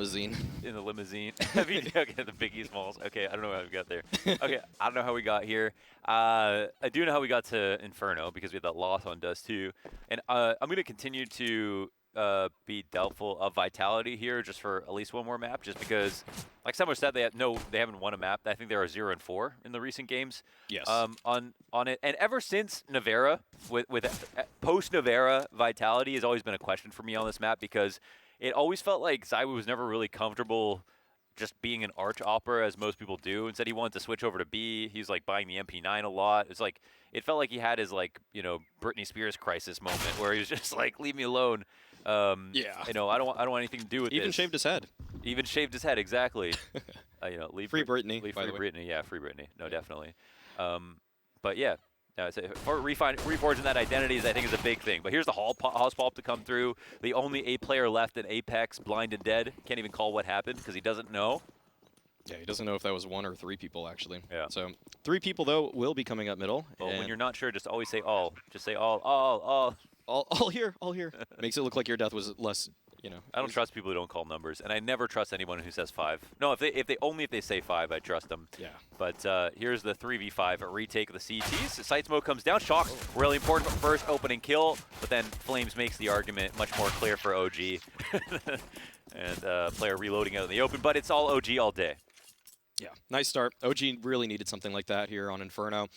Limousine. In the limousine. Okay, the Biggie Smalls. Okay, I don't know how we got there. Okay, I don't know how we got here. I do know how we got to Inferno because we had that loss on Dust 2. And I'm going to continue to be doubtful of Vitality here just for at least one more map, just because, like someone said, they haven't won a map. I think they are 0-4 in the recent games. Yes. On it, and ever since Navera, with post Navera, Vitality has always been a question for me on this map because it always felt like ZywOo was never really comfortable just being an arch opera as most people do. Instead, he wanted to switch over to B. He was like buying the MP9 a lot. It's like it felt like he had his like Britney Spears crisis moment where he was just like, leave me alone. Yeah. I don't want anything to do with Even this. shaved his head. Even shaved his head, exactly. Leave Free Britney. Leave by free the way. Britney. Yeah, free Britney. No, definitely. But yeah. Reforging that identity I think is a big thing. But here's the House Pop to come through. The only A player left in Apex, blind and dead. Can't even call what happened because he doesn't know. Yeah, he doesn't know if that was 1 or 3 people, actually. Yeah. So 3 people, though, will be coming up middle. Well, when and you're not sure, just always say all. Just say all. all here, all here. Makes it look like your death was less, I don't trust people who don't call numbers, and I never trust anyone who says 5. No, if they say 5, I trust them. Yeah. But here's the 3v5, a retake of the CTs. Sight smoke comes down. Shock, really important first opening kill, but then Flames makes the argument much more clear for OG. And player reloading out in the open, but it's all OG all day. Yeah, nice start. OG really needed something like that here on Inferno,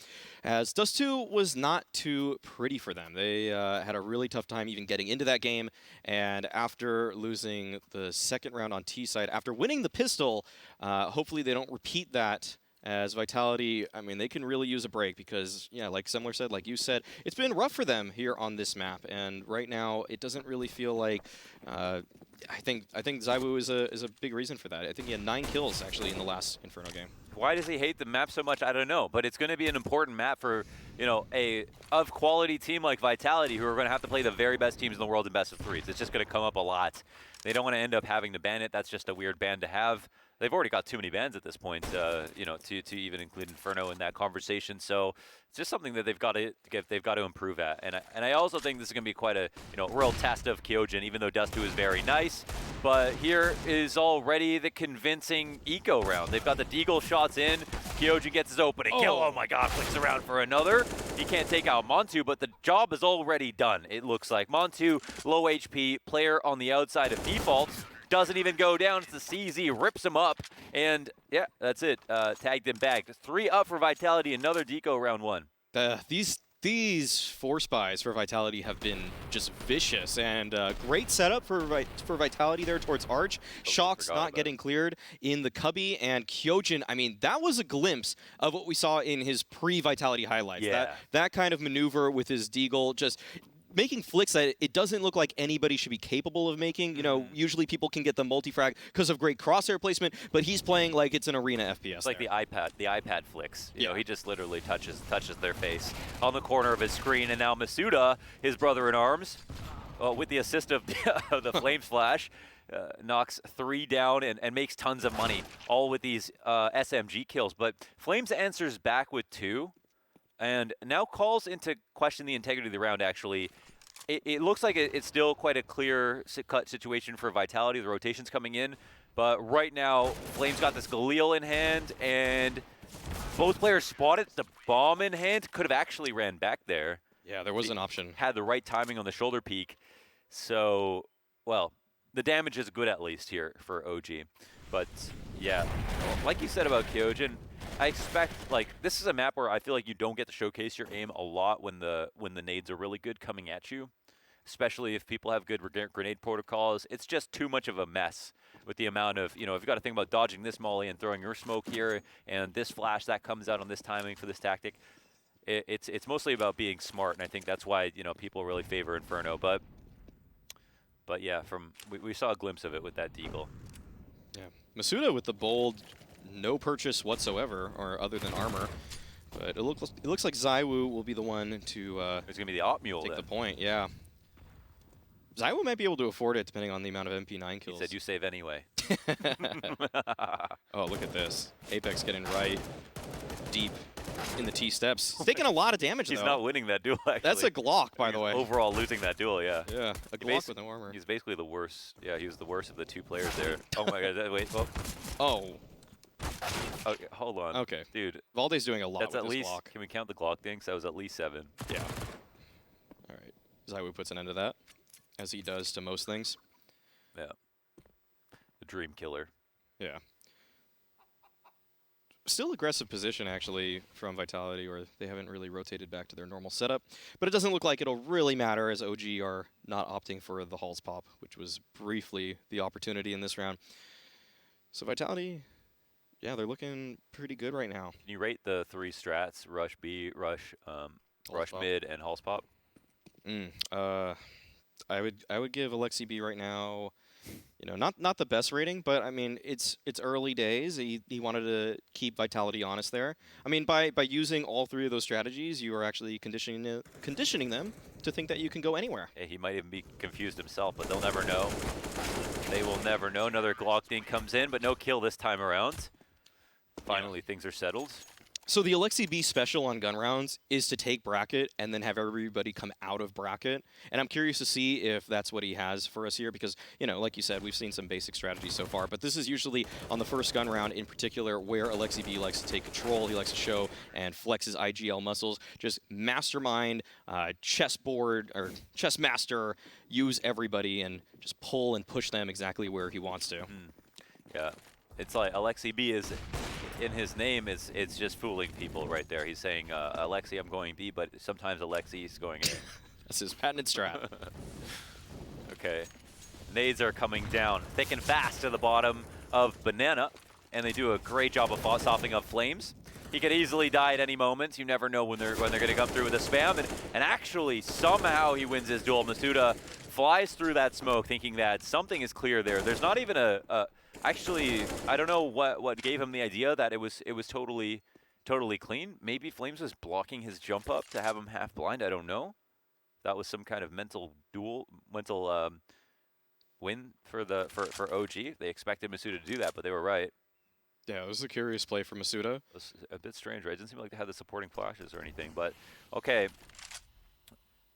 as Dust 2 was not too pretty for them. They had a really tough time even getting into that game, and after losing the second round on T side, after winning the pistol, hopefully they don't repeat that. As Vitality, I mean, they can really use a break because, yeah, like Semler said, like you said, it's been rough for them here on this map, and right now it doesn't really feel like. I think ZywOo is a big reason for that. I think he had 9 kills actually in the last Inferno game. Why does he hate the map so much? I don't know, but it's going to be an important map for a of quality team like Vitality, who are going to have to play the very best teams in the world in best of 3s. It's just going to come up a lot. They don't want to end up having to ban it. That's just a weird ban to have. They've already got too many bans at this point, to even include Inferno in that conversation. So it's just something that they've got to improve at. And I also think this is going to be quite a real test of Kyojin, even though Dust 2 is very nice. But here is already the convincing eco round. They've got the deagle shots in. Kyojin gets his opening kill. Oh my God, flicks around for another. He can't take out Montu, but the job is already done. It looks like Montu, low HP, player on the outside of default. Doesn't even go down. It's the CZ, rips him up, and yeah, that's it. Tagged him back. 3 up for Vitality, another deco round 1. These 4 spies for Vitality have been just vicious, and great setup for Vitality there towards Arch. Shock's not getting cleared in the Cubby, and Kyojin, I mean, that was a glimpse of what we saw in his pre-Vitality highlights. Yeah. That kind of maneuver with his deagle, just making flicks that it doesn't look like anybody should be capable of making. Usually people can get the multi-frag because of great crosshair placement, but he's playing like it's an arena FPS. It's like the iPad flicks. You know, he just literally touches their face on the corner of his screen, and now Masuda, his brother-in-arms, with the assist of the Flames Flash, knocks 3 down and makes tons of money, all with these SMG kills. But Flames answers back with 2. And now calls into question the integrity of the round, actually. It looks like it's still quite a clear-cut situation for Vitality. The rotation's coming in. But right now, Flames got this Galil in hand, and both players spotted the bomb in hand. Could have actually ran back there. Yeah, there was an option. Had the right timing on the shoulder peek. So, well, the damage is good at least here for OG. But, yeah, like you said about Kyojin, I expect, this is a map where I feel like you don't get to showcase your aim a lot when the nades are really good coming at you, especially if people have good grenade protocols. It's just too much of a mess with the amount of, if you've got to think about dodging this molly and throwing your smoke here and this flash that comes out on this timing for this tactic. It's mostly about being smart, and I think that's why, people really favor Inferno. But yeah, we saw a glimpse of it with that deagle. Yeah, Masuda with the bold, no purchase whatsoever, or other than armor. But it looks like ZywOo will be the one to it's gonna be the op mule take the point. Yeah, ZywOo might be able to afford it depending on the amount of MP9 kills. He said, "You save anyway." Oh, look at this! Apex getting right deep in the T steps. He's taking a lot of damage, He's though. not winning that duel, actually. That's a Glock, by the way. Overall losing that duel, yeah. Yeah, a Glock with no armor. He's basically the worst. Yeah, he was the worst of the 2 players there. Oh my god, wait. Oh. Oh. Okay, hold on. Okay. Dude. Valde's doing a lot That's with at this least, Glock. can we count the Glock things? That was at least 7. Yeah. All right. Zywoo puts an end to that, as he does to most things. Yeah. The dream killer. Yeah. Still aggressive position, actually, from Vitality, where they haven't really rotated back to their normal setup. But it doesn't look like it'll really matter, as OG are not opting for the Halls pop, which was briefly the opportunity in this round. So Vitality, yeah, they're looking pretty good right now. Can you rate the 3 strats, Rush B, Rush pop. Mid, and Halls Pop? I would give Alexi B right now, you know, not the best rating, but I mean it's early days. He wanted to keep Vitality honest there. I mean by using all 3 of those strategies, you are actually conditioning them to think that you can go anywhere. Yeah, he might even be confused himself, but they'll never know. They will never know. Another Glock thing comes in, but no kill this time around. Finally, things are settled. So the Alexi B special on gun rounds is to take bracket and then have everybody come out of bracket. And I'm curious to see if that's what he has for us here because, you know, like you said, we've seen some basic strategies so far. But this is usually on the first gun round in particular where Alexi B likes to take control. He likes to show and flex his IGL muscles. Just mastermind, chessboard, or chess master, use everybody and just pull and push them exactly where he wants to. Yeah. It's like Alexi B is, in his name, it's just fooling people right there. He's saying, Alexi, I'm going B, but sometimes Alexi's going A. That's his patented strat. Okay. Nades are coming down thick and fast to the bottom of Banana, and they do a great job of softening up Flames. He could easily die at any moment. You never know when they're going to come through with a spam. And actually, somehow he wins his duel. Masuda flies through that smoke thinking that something is clear there. There's not even actually, I don't know what gave him the idea that it was totally clean. Maybe Flames was blocking his jump up to have him half blind. I don't know. That was some kind of mental win for OG. They expected Masuda to do that, but they were right. Yeah, it was a curious play from Masuda. It was a bit strange, right? It didn't seem like they had the supporting flashes or anything, but okay.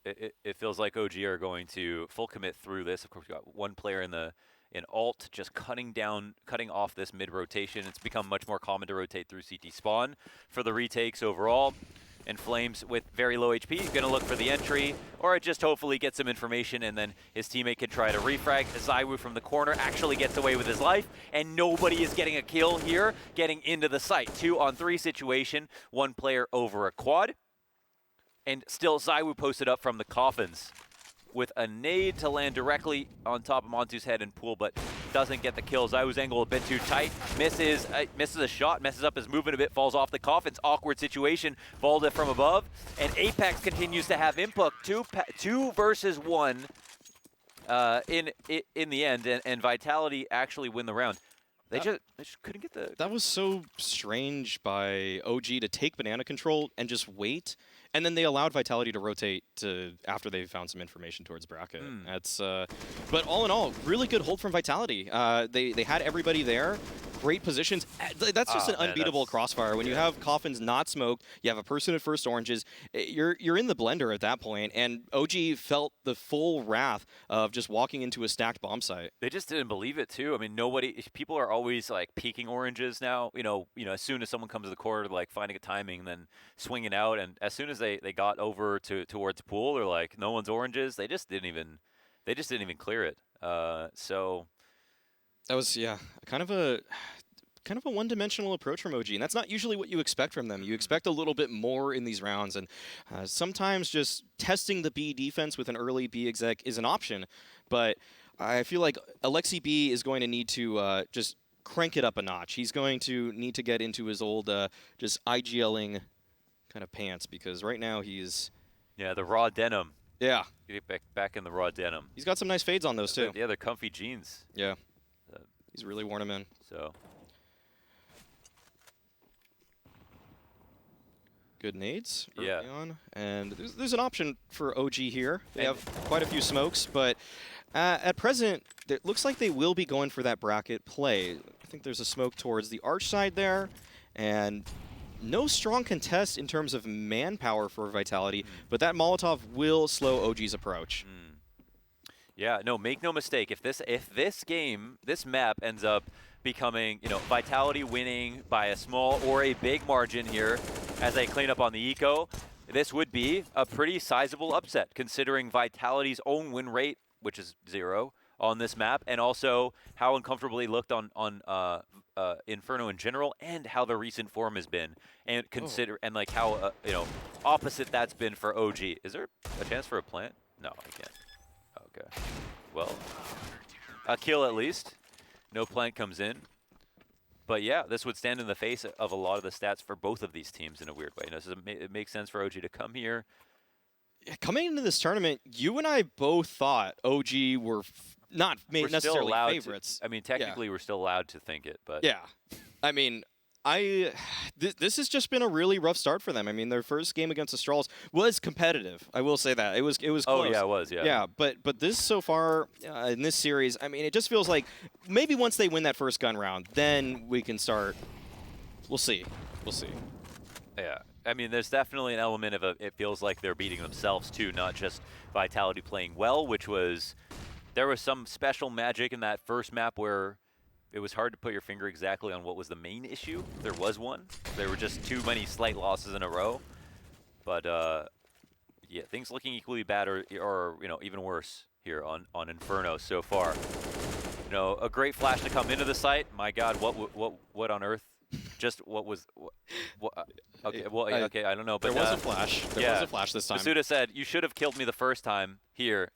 It feels like OG are going to full commit through this. Of course, we got one player in alt just cutting off this mid rotation. It's become much more common to rotate through CT spawn for the retakes overall. And Flames with very low HP, he's gonna look for the entry, or just hopefully get some information and then his teammate can try to refrag. Zywoo from the corner actually gets away with his life, and nobody is getting a kill here, getting into the site. 2-on-3 situation, 1 player over a quad. And still Zywoo posted up from the coffins with a nade to land directly on top of Montu's head and pool, but doesn't get the kill. Zywoo's angle a bit too tight, misses a shot, messes up his movement a bit, falls off the coffins. Awkward situation, Valda from above, and Apex continues to have input. 2 versus 1 in the end, and Vitality actually win the round. They just couldn't get the... That was so strange by OG to take banana control and just wait. And then they allowed Vitality to rotate to after they found some information towards bracket. That's, but all in all, really good hold from Vitality. They had everybody there. Great positions. That's just an unbeatable crossfire. When you have coffins not smoked, you have a person at first oranges, you're in the blender at that point, and OG felt the full wrath of just walking into a stacked bomb site. They just didn't believe it too. I mean, people are always like peeking oranges now. You know, as soon as someone comes to the court, like finding a timing, then swinging out, and as soon as they got over towards pool, or like no one's oranges, they just didn't even clear it. So. That was, yeah, kind of a one-dimensional approach from OG, and that's not usually what you expect from them. You expect a little bit more in these rounds, and sometimes just testing the B defense with an early B exec is an option, but I feel like Alexi B is going to need to just crank it up a notch. He's going to need to get into his old just IGLing kind of pants, because right now he's... Yeah, the raw denim. Yeah. Get back in the raw denim. He's got some nice fades on those, too. Yeah, they're comfy jeans. Yeah. He's really worn them in. So. Good nades early yeah. on. And there's an option for OG here. They have quite a few smokes, but at present, it looks like they will be going for that bracket play. I think there's a smoke towards the arch side there, and no strong contest in terms of manpower for Vitality, but that Molotov will slow OG's approach. Yeah, no, make no mistake. If this game, this map ends up becoming, Vitality winning by a small or a big margin here as they clean up on the eco, this would be a pretty sizable upset considering Vitality's own win rate, which is 0 on this map, and also how uncomfortable he looked on Inferno in general, and how the recent form has been, and and like how opposite that's been for OG. Is there a chance for a plant? No, I can't. Okay. Well, a kill at least. No plant comes in. But yeah, this would stand in the face of a lot of the stats for both of these teams in a weird way. It makes sense for OG to come here. Coming into this tournament, you and I both thought OG were not necessarily favorites. Technically we're still allowed to think it, but yeah. I mean, this has just been a really rough start for them. I mean, their first game against the Strals was competitive. I will say that it was close. Oh yeah, it was. Yeah. Yeah, but this so far in this series, I mean, it just feels like maybe once they win that first gun round, then we can start. We'll see. We'll see. Yeah. I mean, there's definitely an element of it feels like they're beating themselves too, not just Vitality playing well, which was there was some special magic in that first map where it was hard to put your finger exactly on what was the main issue. There was one. There were just too many slight losses in a row. But yeah, things looking equally bad or even worse here on Inferno so far. A great flash to come into the site. My God, what on earth? Just what was? Okay, well, okay, I don't know. But there was a flash. There was a flash this time. Masuda said, "You should have killed me the first time." Here,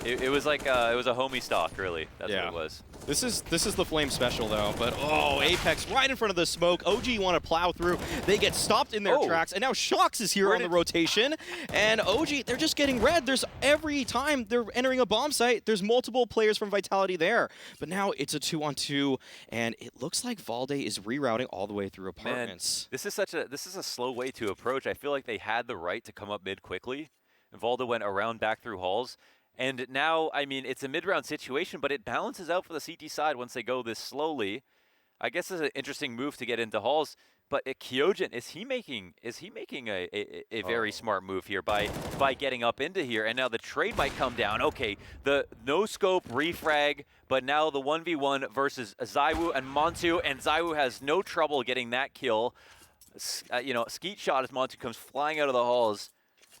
It was like it was a homie stock, really. That's what it was. This is the Flame special though, but Apex right in front of the smoke. OG want to plow through. They get stopped in their tracks, and now Shox is here on the rotation. And OG, they're just getting red. There's every time they're entering a bomb site, there's multiple players from Vitality there. But now it's a 2-on-2, and it looks like Valde is rerouting all the way through apartments. Man, this is a slow way to approach. I feel like they had the right to come up mid quickly. And Valde went around back through halls. And now, I mean, it's a mid-round situation, but it balances out for the CT side once they go this slowly. I guess it's an interesting move to get into halls. But Kyojin, is he making a very smart move here by getting up into here? And now the trade might come down. Okay, the no-scope refrag, but now the 1v1 versus Zaiwu and Montu, and Zaiwu has no trouble getting that kill. Skeet shot as Montu comes flying out of the halls.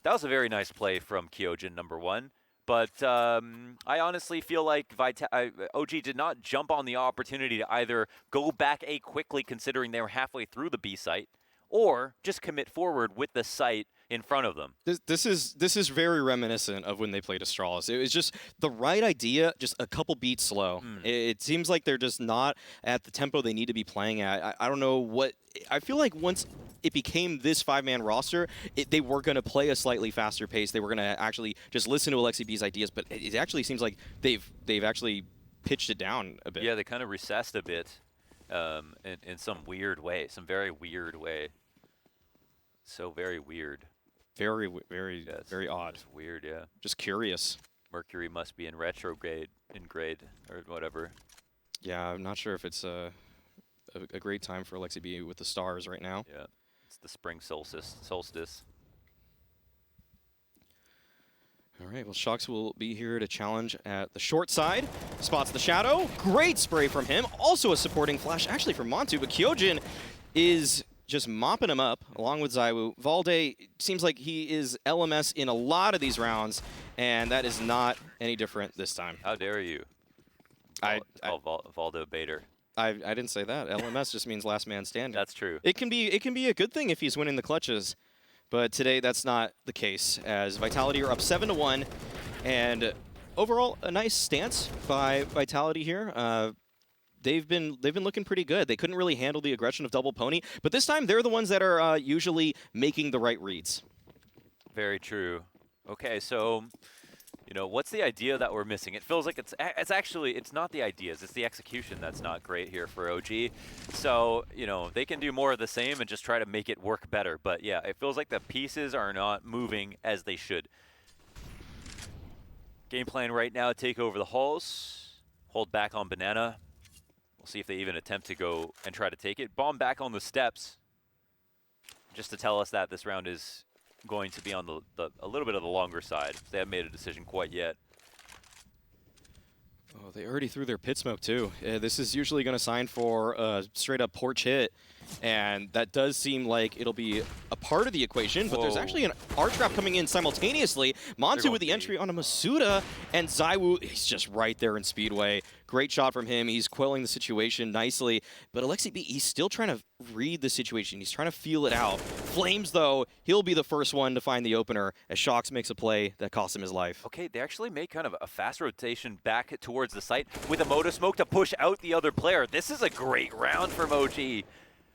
That was a very nice play from Kyojin, number one. But I honestly feel like OG did not jump on the opportunity to either go back A quickly, considering they were halfway through the B site, or just commit forward with the site in front of them. This is very reminiscent of when they played Astralis. It was just the right idea, just a couple beats slow. It seems like they're just not at the tempo they need to be playing at. I don't know what. I feel like once it became this 5-man roster, they were going to play a slightly faster pace. They were going to actually just listen to Alexi B's ideas, but it actually seems like they've actually pitched it down a bit. Yeah, they kind of recessed a bit in some weird way, some very weird way. So very weird. Very odd. It's weird, yeah. Just curious. Mercury must be in retrograde, or whatever. Yeah, I'm not sure if it's a great time for Alexi B with the stars right now. Yeah, it's the spring solstice. All right, well, Shox will be here to challenge at the short side. Spots the shadow. Great spray from him. Also a supporting flash, actually from Montu, but Kyojin is just mopping him up along with Zaiwu. Valde seems like he is LMS in a lot of these rounds, and that is not any different this time. How dare you? Valde Bader. I didn't say that. LMS just means last man standing. That's true. It can be a good thing if he's winning the clutches, but today that's not the case, as Vitality are up 7-1, and overall a nice stance by Vitality here. They've been looking pretty good. They couldn't really handle the aggression of Double Pony, but this time they're the ones that are usually making the right reads. Very true. Okay, so what's the idea that we're missing? It feels like it's not the ideas, it's the execution that's not great here for OG. So, they can do more of the same and just try to make it work better. But yeah, it feels like the pieces are not moving as they should. Game plan right now, take over the halls, hold back on Banana. We'll see if they even attempt to go and try to take it. Bomb back on the steps. just to tell us that this round is going to be on a little bit of the longer side. They haven't made a decision quite yet. Oh, they already threw their pit smoke too. This is usually going to sign for a straight-up porch hit, and that does seem like it'll be a part of the equation, but there's actually an R-trap coming in simultaneously. Montu with the entry on a Masuda, and ZywOo, he's just right there in Speedway. Great shot from him. He's quelling the situation nicely, but Alexi B, he's still trying to read the situation. He's trying to feel it out. Flames, though, he'll be the first one to find the opener as Shox makes a play that costs him his life. Okay, they actually make kind of a fast rotation back towards the site with a Moto Smoke to push out the other player. This is a great round from OG.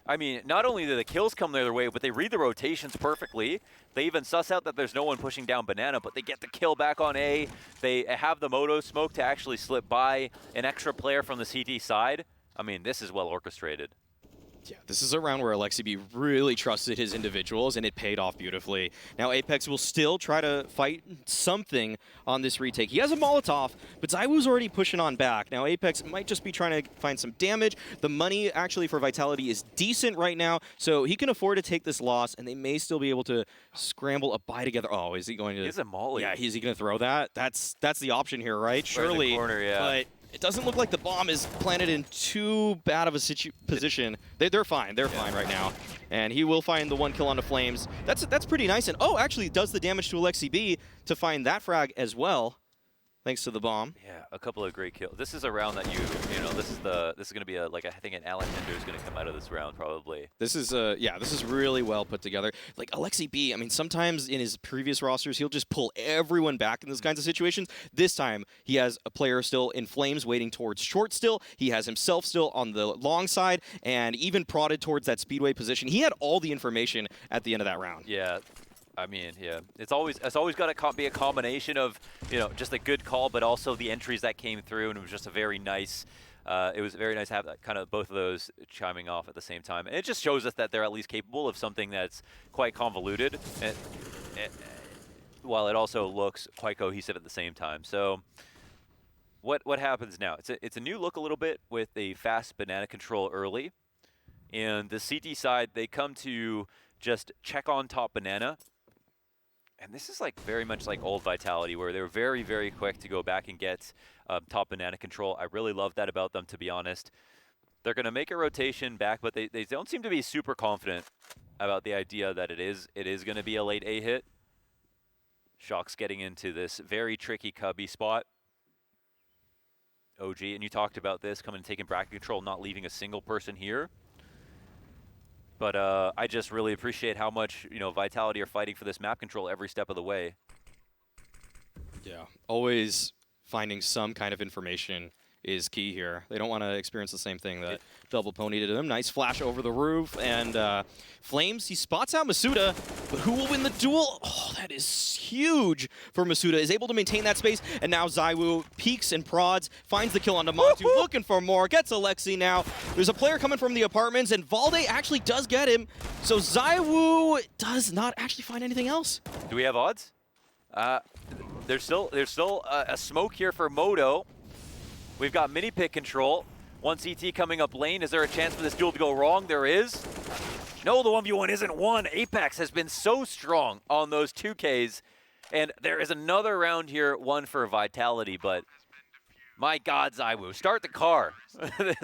I mean, not only do the kills come their way, but they read the rotations perfectly. They even suss out that there's no one pushing down Banana, but they get the kill back on A. They have the Moto Smoke to actually slip by an extra player from the CT side. I mean, this is well orchestrated. Yeah, this is a round where Alexi B really trusted his individuals, and it paid off beautifully. Now Apex will still try to fight something on this retake. He has a Molotov, but ZywOo's already pushing on back. Now Apex might just be trying to find some damage. The money actually for Vitality is decent right now, so he can afford to take this loss, and they may still be able to scramble a buy together. Oh, is he going to? He's a molly. Yeah, is he going to throw that? That's the option here, right? Surely. In the corner, yeah. But it doesn't look like the bomb is planted in too bad of a position. They're fine. They're fine right now. And he will find the one kill on the Flames. That's pretty nice. And oh, actually does the damage to Alexi B to find that frag as well, thanks to the bomb. Yeah, a couple of great kills. This is a round that you know, this is going to be I think an Alexander is going to come out of this round probably. This is this is really well put together. Like Alexi B, I mean, sometimes in his previous rosters, he'll just pull everyone back in those kinds of situations. This time, he has a player still in Flames waiting towards short still. He has himself still on the long side and even prodded towards that Speedway position. He had all the information at the end of that round. Yeah. I mean, yeah, it's always got to be a combination of, you know, just a good call, but also the entries that came through, and it was just a very nice. It was very nice to have that kind of both of those chiming off at the same time, and it just shows us that they're at least capable of something that's quite convoluted, while it also looks quite cohesive at the same time. So, what happens now? It's a new look a little bit with a fast Banana control early, and the CT side they come to just check on top Banana. And this is like very much like old Vitality, where they're very, very quick to go back and get top Banana control. I really love that about them, to be honest. They're going to make a rotation back, but they don't seem to be super confident about the idea that it is going to be a late A hit. Shox getting into this very tricky cubby spot. OG, and you talked about this, coming and taking bracket control, not leaving a single person here. But I just really appreciate how much, you know, Vitality are fighting for this map control every step of the way. Yeah, always finding some kind of information is key here. They don't want to experience the same thing that Double Pony did to them. Nice flash over the roof, and Flames, he spots out Masuda, but who will win the duel? Oh, that is huge for Masuda. Is able to maintain that space, and now ZywOo peeks and prods, finds the kill on Montu, looking for more, gets Alexi now. There's a player coming from the apartments, and Valde actually does get him, so ZywOo does not actually find anything else. Do we have odds? There's still a smoke here for Moto. We've got mini pick control. One CT coming up lane. Is there a chance for this duel to go wrong? There is. No, the 1v1 isn't won. Apex has been so strong on those 2Ks. And there is another round here, one for Vitality, but my God, ZywOo, start the car.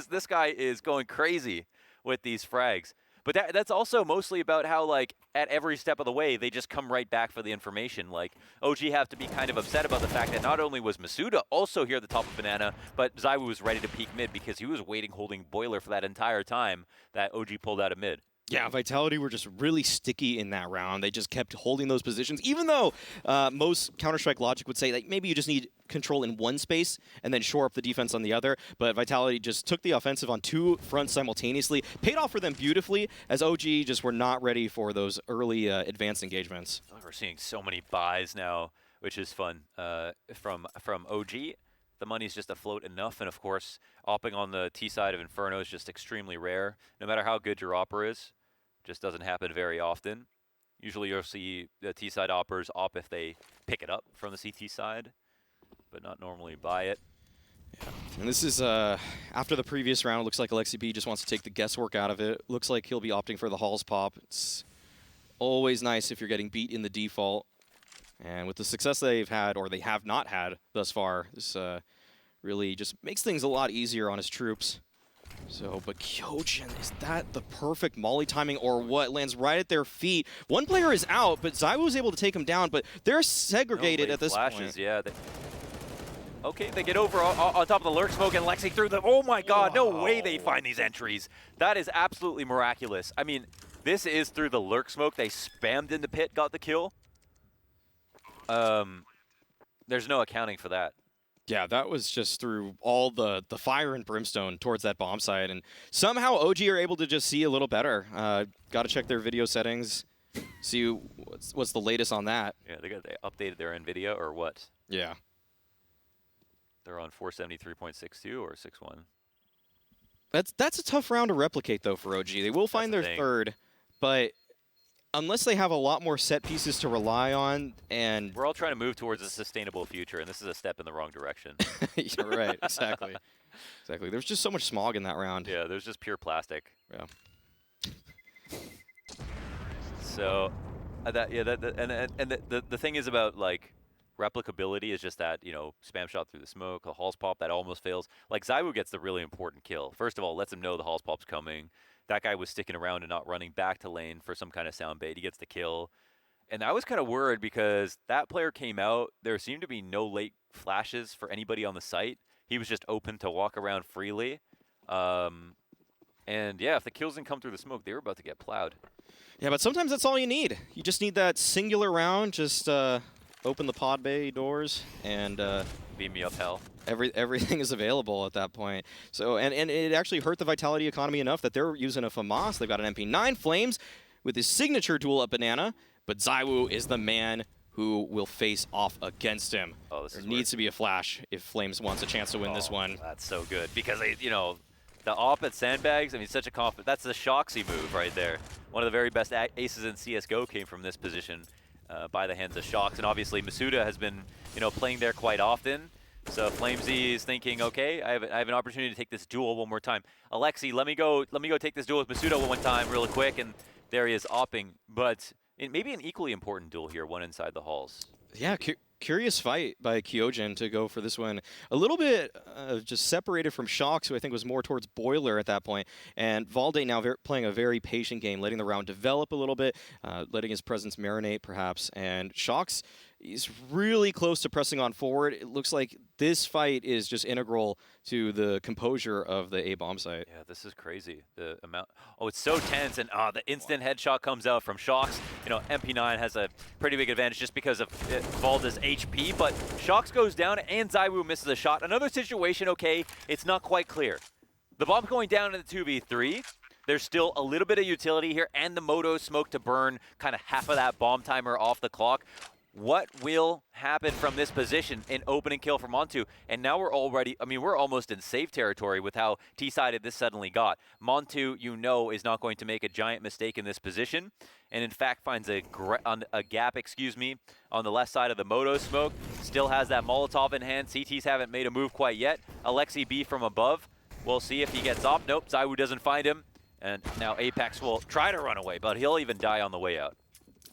This guy is going crazy with these frags. But that's also mostly about how, like, at every step of the way, they just come right back for the information. Like, OG have to be kind of upset about the fact that not only was Masuda also here at the top of Banana, but ZywOo was ready to peek mid because he was waiting, holding Boiler for that entire time that OG pulled out of mid. Yeah, Vitality were just really sticky in that round. They just kept holding those positions, even though most Counter-Strike logic would say that maybe you just need control in one space and then shore up the defense on the other. But Vitality just took the offensive on two fronts simultaneously. Paid off for them beautifully, as OG just were not ready for those early advanced engagements. We're seeing so many buys now, which is fun from OG. The money's just afloat enough, and of course, opping on the T side of Inferno is just extremely rare. No matter how good your opper is, just doesn't happen very often. Usually you'll see the T side oppers op if they pick it up from the CT side, but not normally buy it. Yeah. And this is, after the previous round, it looks like Alexi B just wants to take the guesswork out of it. Looks like he'll be opting for the Halls pop. It's Always nice if you're getting beat in the default. And with the success they've had, or they have not had thus far, this really just makes things a lot easier on his troops. So, but Kyojin, is that the perfect molly timing or what? Lands right at their feet. One player is out, but Zaiwu was able to take him down, but they're segregated at this point. Yeah. Okay, they get over on top of the lurk smoke, and Lexi through them. Oh my god, no way they find these entries. That is absolutely miraculous. I mean, this is through the lurk smoke. They spammed in the pit, got the kill. There's no accounting for that. Yeah, that was just through all the fire and brimstone towards that bomb site, and somehow OG are able to just see a little better. Got to check their video settings, see what's the latest on that. Yeah, they updated their NVIDIA or what? Yeah. They're on 473.62 or 6.1. That's a tough round to replicate though for OG. They will find their third, but unless they have a lot more set pieces to rely on, and we're all trying to move towards a sustainable future, and this is a step in the wrong direction. You're right, exactly. Exactly. There's just so much smog in that round. Yeah, there's just pure plastic. Yeah. So, the thing is about like replicability is just that, you know, spam shot through the smoke, the halls pop that almost fails. Like Zaiwu gets the really important kill. First of all, lets him know the halls pop's coming. That guy was sticking around and not running back to lane for some kind of sound bait. He gets the kill. And I was kind of worried because that player came out. There seemed to be no late flashes for anybody on the site. He was just open to walk around freely. And yeah, if the kills didn't come through the smoke, they were about to get plowed. Yeah, but sometimes that's all you need. You just need that singular round, just open the pod bay doors and beam me up hell. Everything is available at that point. So and it actually hurt the Vitality economy enough that they're using a FAMAS. They've got an MP9 Flames with his signature duel up banana, but Zaiwu is the man who will face off against him. Oh, there needs to be a flash if Flames wants a chance to win this one. That's so good because you know, the op at Sandbags, I mean, such a that's the Shoxy move right there. One of the very best aces in CSGO came from this position by the hands of Shox, and obviously Masuda has been, you know, playing there quite often. So Flamesy is thinking, okay, I have an opportunity to take this duel one more time. Alexi, let me go take this duel with Masuda one time real quick, and there he is opping. But maybe an equally important duel here, one inside the halls. Yeah, curious fight by Kyojin to go for this one. A little bit just separated from Shox, who I think was more towards Boiler at that point. And Valde now playing a very patient game, letting the round develop a little bit, letting his presence marinate perhaps. And Shox, he's really close to pressing on forward. It looks like this fight is just integral to the composure of the A bomb site. Yeah, this is crazy. The amount. Oh, it's so tense, and the instant headshot comes out from Shox. You know, MP9 has a pretty big advantage just because of Valde's HP, but Shox goes down and Zaiwu misses a shot. Another situation, okay, it's not quite clear. The bomb's going down in the 2v3. There's still a little bit of utility here, and the Moto smoke to burn kind of half of that bomb timer off the clock. What will happen from this position? An opening kill for Montu, and now we're already, I mean, we're almost in safe territory with how T-sided this suddenly got. Montu, you know, is not going to make a giant mistake in this position, and in fact finds a gap, on the left side of the Moto smoke. Still has that Molotov in hand. CTs haven't made a move quite yet. Alexi B from above. We'll see if he gets off. Nope, Zaiwu doesn't find him, and now Apex will try to run away, but he'll even die on the way out.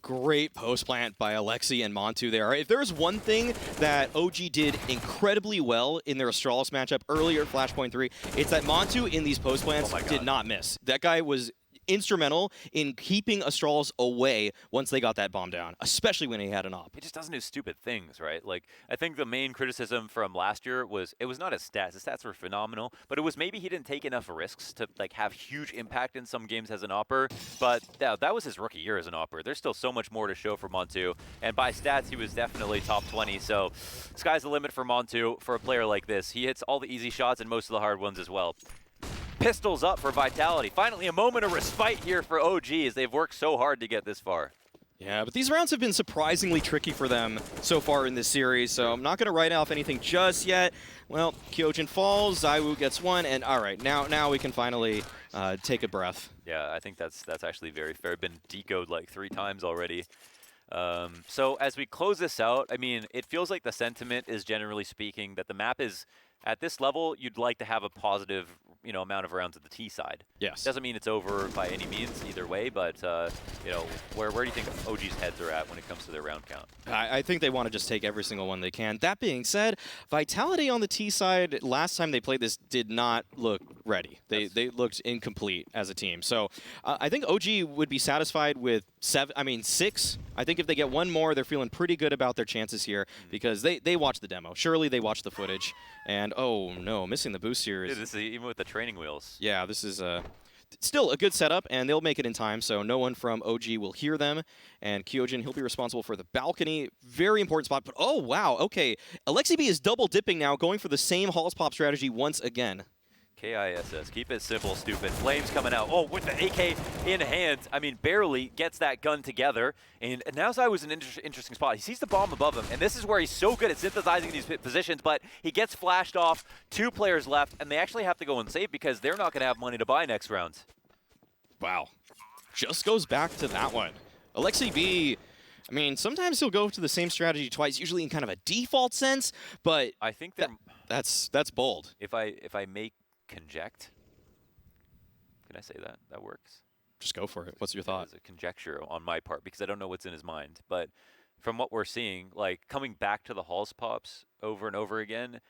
Great post plant by Alexi and Montu there. If there's one thing that OG did incredibly well in their Astralis matchup earlier at Flashpoint 3, it's that Montu in these post plants did not miss. That guy was instrumental in keeping Astralis away once they got that bomb down, especially when he had an op. He just doesn't do stupid things, right? Like, I think the main criticism from last year was, it was not his stats. His stats were phenomenal, but it was maybe he didn't take enough risks to like have huge impact in some games as an opper. But that was his rookie year as an opper. There's still so much more to show for Montu, and by stats, he was definitely top 20. So sky's the limit for Montu for a player like this. He hits all the easy shots and most of the hard ones as well. Pistols up for Vitality. Finally, a moment of respite here for OG as they've worked so hard to get this far. Yeah, but these rounds have been surprisingly tricky for them so far in this series, so I'm not going to write off anything just yet. Well, Kyojin falls, Zaiwu gets one, and all right, now we can finally take a breath. Yeah, I think that's actually very fair. Been decoed like 3 times already. So as we close this out, I mean, it feels like the sentiment is generally speaking that the map is, at this level, you'd like to have a positive amount of rounds at the T side. Yes. Doesn't mean it's over by any means either way, but where do you think OG's heads are at when it comes to their round count? I think they want to just take every single one they can. That being said, Vitality on the T side, last time they played this, did not look ready. They looked incomplete as a team. So I think OG would be satisfied with 6. I think if they get one more, they're feeling pretty good about their chances here because they watched the demo. Surely they watched the footage. And oh no, missing the boost here is... Dude, this is even with the training wheels. Yeah, this is still a good setup, and they'll make it in time, so no one from OG will hear them. And Kyojin, he'll be responsible for the balcony. Very important spot, but oh wow, okay. Alexi B is double dipping now, going for the same Halls Pop strategy once again. KISS, keep it simple, stupid. Flames coming out. Oh, with the AK in hand, I mean, barely gets that gun together. And now Zai was an interesting spot. He sees the bomb above him, and this is where he's so good at synthesizing these positions, but he gets flashed off. 2 players left, and they actually have to go and save because they're not going to have money to buy next round. Wow. Just goes back to that one. Alexi B, I mean, sometimes he'll go to the same strategy twice, usually in kind of a default sense, but I think that's bold. If I make conject. Can I say that? That works. Just go for it. What's your thought? It's a conjecture on my part because I don't know what's in his mind. But from what we're seeing, like coming back to the Halls Pops over and over again,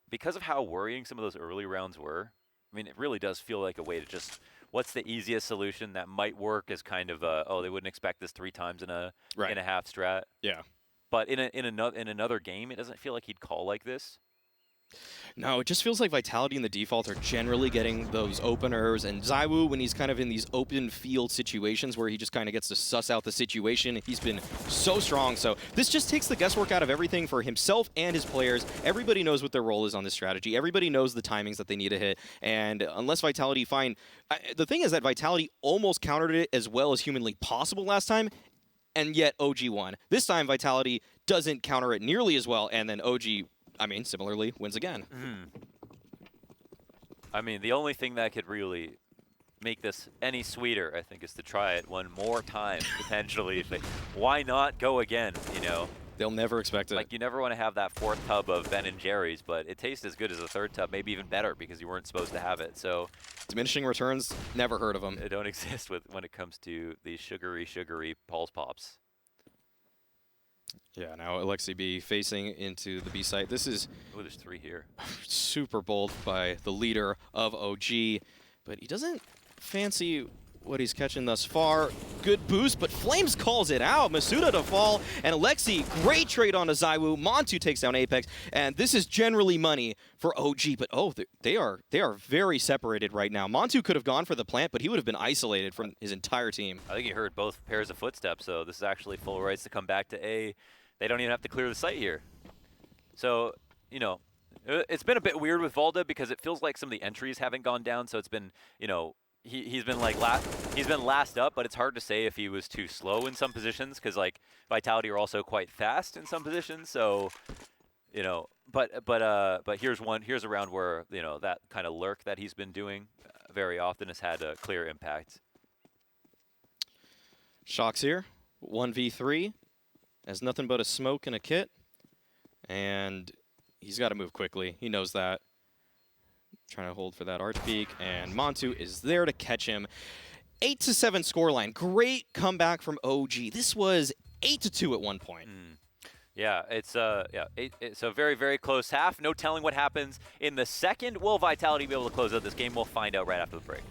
because of how worrying some of those early rounds were, I mean, it really does feel like a way to just, what's the easiest solution that might work as kind of they wouldn't expect this 3 times in a half strat. Yeah. But in another game, it doesn't feel like he'd call like this. No, it just feels like Vitality and the default are generally getting those openers, and Zaiwu, when he's kind of in these open field situations where he just kind of gets to suss out the situation, he's been so strong. So this just takes the guesswork out of everything for himself and his players. Everybody knows what their role is on this strategy. Everybody knows the timings that they need to hit, and unless Vitality find... the thing is that Vitality almost countered it as well as humanly possible last time, and yet OG won. This time, Vitality doesn't counter it nearly as well, and then OG... I mean, similarly, wins again. I mean, the only thing that could really make this any sweeter, I think, is to try it one more time, potentially. Why not go again, you know? They'll never expect it. Like, you never want to have that 4th tub of Ben and Jerry's, but it tastes as good as the 3rd tub, maybe even better, because you weren't supposed to have it. So diminishing returns, never heard of them. They don't exist when it comes to these sugary Pulse Pops. Yeah, now Alexi B facing into the B site. This is... Oh, there's 3 here. Super bold by the leader of OG, but he doesn't fancy what he's catching thus far. Good boost, but Flames calls it out. Masuda to fall, and Alexi, great trade onto Zaiwu. Montu takes down Apex, and this is generally money for OG, but oh, they are very separated right now. Montu could have gone for the plant, but he would have been isolated from his entire team. I think he heard both pairs of footsteps, so this is actually full rights to come back to A. They don't even have to clear the site here. So, you know, it's been a bit weird with Valda because it feels like some of the entries haven't gone down, so it's been, you know, he's been like last up, but it's hard to say if he was too slow in some positions because like Vitality are also quite fast in some positions. So, you know, but here's a round where, you know, that kind of lurk that he's been doing very often has had a clear impact. Shox here, 1v3, has nothing but a smoke and a kit, and he's got to move quickly. He knows that. Trying to hold for that arch peak, and Montu is there to catch him. 8-7 scoreline. Great comeback from OG. This was 8-2 at one point. Yeah, it's a very, very close half. No telling what happens in the second. Will Vitality be able to close out this game? We'll find out right after the break.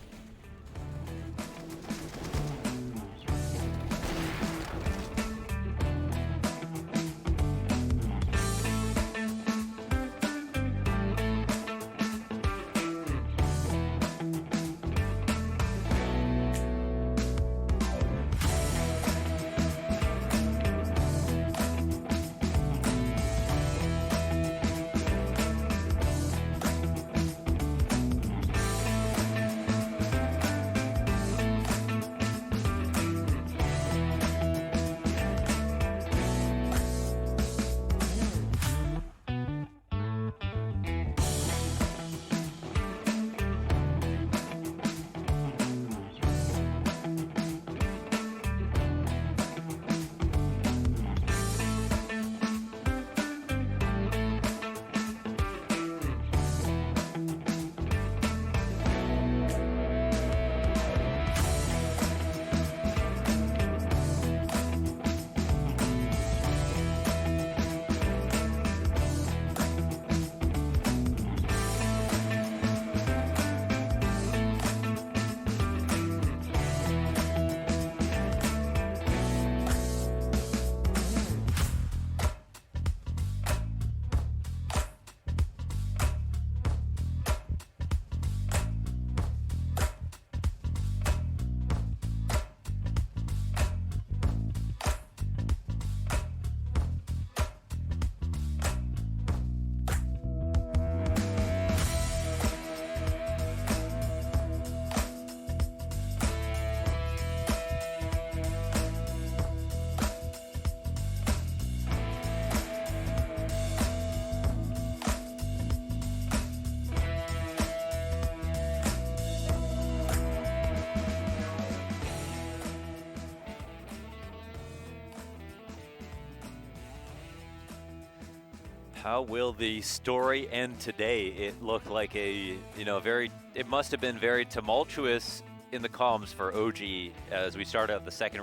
How will the story end today? It looked like a, it must have been very tumultuous in the comms for OG as we started out the second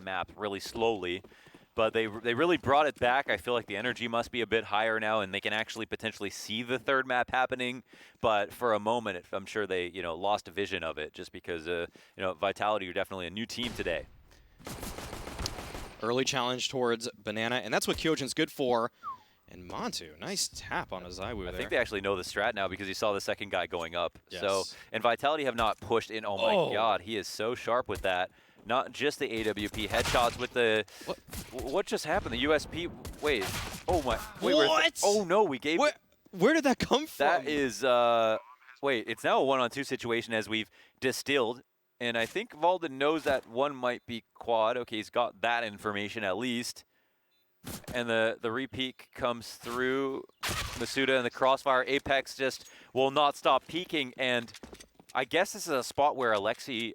map really slowly. But they really brought it back. I feel like the energy must be a bit higher now, and they can actually potentially see the third map happening. But for a moment, I'm sure they, lost a vision of it just because, Vitality are definitely a new team today. Early challenge towards Banana, and that's what Kyojin's good for. And Montu, nice tap on his Zywoo there. I think they actually know the strat now because you saw the second guy going up. Yes. So, and Vitality have not pushed in. Oh my God, he is so sharp with that. Not just the AWP headshots with the. What just happened? The USP. Wait. Oh my. Wait, what? Oh no, we gave. Where did that come from? That is. Wait, it's now a 1-on-2 situation as we've distilled. And I think Valden knows that one might be quad. Okay, he's got that information at least. And the repeat comes through. Masuda and the crossfire. Apex just will not stop peeking. And I guess this is a spot where Alexi,